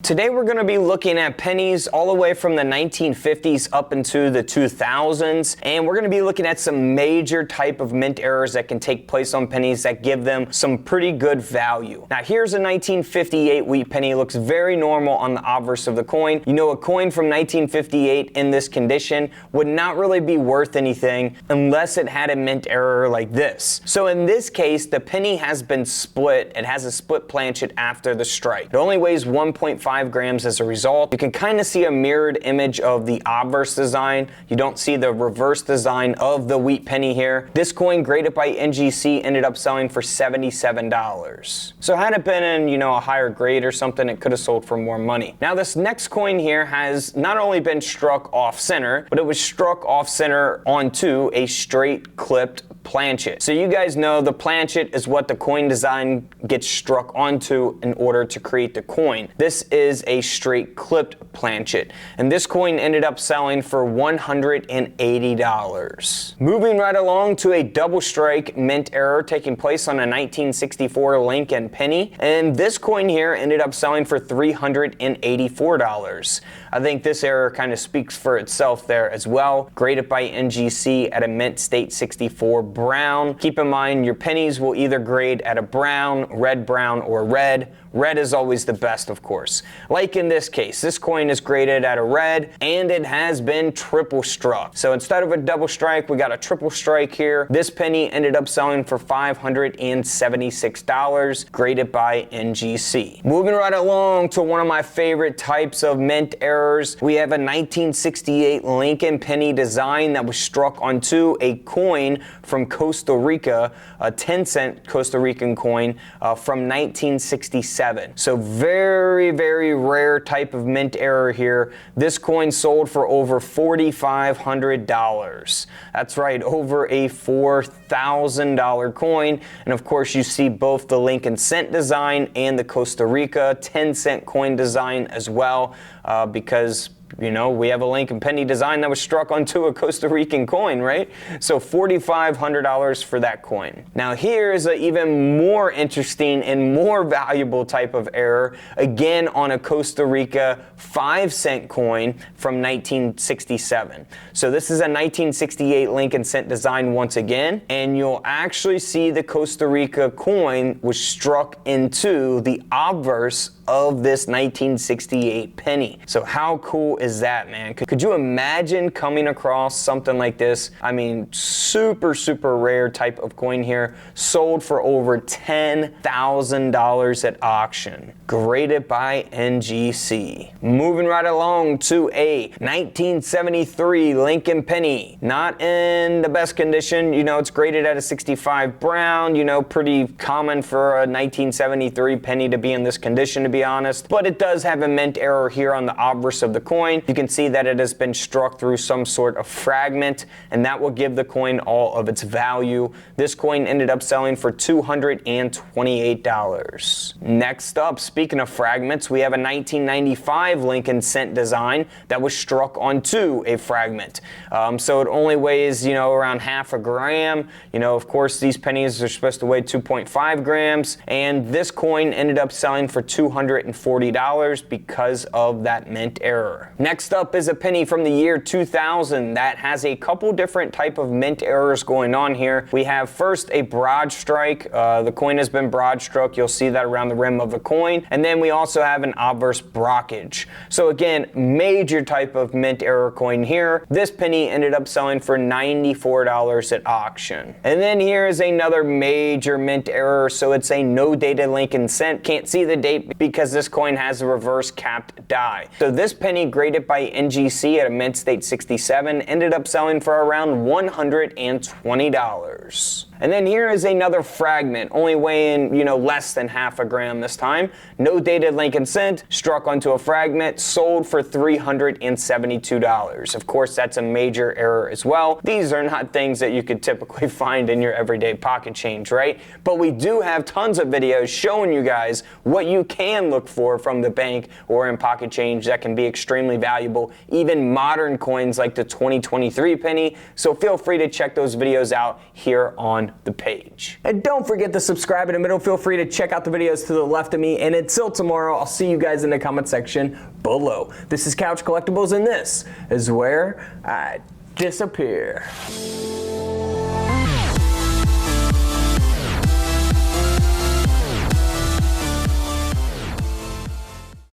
Today we're going to be looking at pennies all the way from the 1950s up into the 2000s, and we're going to be looking at some major type of mint errors that can take place on pennies that give them some pretty good value. Now here's a 1958 wheat penny. It looks very normal on the obverse of the coin. You know, a coin from 1958 in this condition would not really be worth anything unless it had a mint error like this. So in this case, the penny has been split. It has a split planchet after the strike. It only weighs 1.5 grams as a result. You can kind of see a mirrored image of the obverse design. You don't see the reverse design of the wheat penny here. This coin, graded by NGC, ended up selling for $77. So had it been in, you know, a higher grade or something, it could have sold for more money. Now this next coin here has not only been struck off center, but it was struck off center onto a straight clipped planchet. So you guys know the planchet is what the coin design gets struck onto in order to create the coin. This is a straight clipped planchet, and this coin ended up selling for $180. Moving right along to a double strike mint error taking place on a 1964 Lincoln penny, and this coin here ended up selling for $384. I think this error kind of speaks for itself there as well. Graded by NGC at a mint state 64 brown. Keep in mind your pennies will either grade at a brown, brown, or red. Red is always the best, of course. Like in this case, this coin is graded at a red, and it has been triple struck. So instead of a double strike, we got a triple strike here. This penny ended up selling for $576, graded by NGC. Moving right along to one of my favorite types of mint errors, we have a 1968 Lincoln penny design that was struck onto a coin from Costa Rica, a 10-cent Costa Rican coin from 1967. So very, very rare type of mint error here. This coin sold for over $4,500. That's right, over a $4,000 coin. And of course you see both the Lincoln cent design and the Costa Rica 10-cent coin design as well, because you know, we have a Lincoln penny design that was struck onto a Costa Rican coin, right? So $4,500 for that coin. Now here is an even more interesting and more valuable type of error, again on a Costa Rica 5-cent coin from 1967. So this is a 1968 Lincoln cent design once again, and you'll actually see the Costa Rica coin was struck into the obverse of this 1968 penny. So how cool is that, man? Could you imagine coming across something like this? I mean, super, super rare type of coin here, sold for over $10,000 at auction. Graded by NGC. Moving right along to a 1973 Lincoln penny. Not in the best condition. You know, it's graded at a 65 brown, you know, pretty common for a 1973 penny to be in this condition, to be honest, but it does have a mint error here on the obverse of the coin. You can see that it has been struck through some sort of fragment, and that will give the coin all of its value. This coin ended up selling for $228. Next up, speaking of fragments, we have a 1995 Lincoln cent design that was struck onto a fragment. So it only weighs, you know, around half a gram. You know, of course, these pennies are supposed to weigh 2.5 grams, and this coin ended up selling for $240 because of that mint error. Next up is a penny from the year 2000 that has a couple different type of mint errors going on here. We have first a broad strike. The coin has been broad struck. You'll see that around the rim of the coin. And then we also have an obverse blockage. So again, major type of mint error coin here. This penny ended up selling for $94 at auction. And then here is another major mint error. So it's a no dated Lincoln cent. Can't see the date because this coin has a reverse capped die. So this penny, graded by NGC at a mint state 67, ended up selling for around $120. And then here is another fragment, only weighing, you know, less than half a gram this time. No dated Lincoln cent, struck onto a fragment, sold for $372. Of course, that's a major error as well. These are not things that you could typically find in your everyday pocket change, right? But we do have tons of videos showing you guys what you can look for from the bank or in pocket change that can be extremely valuable, even modern coins like the 2023 penny. So feel free to check those videos out here on on the page. And don't forget to subscribe in the middle. Feel free to check out the videos to the left of me. And until tomorrow, I'll see you guys in the comment section below. This is Couch Collectibles, and this is where I disappear.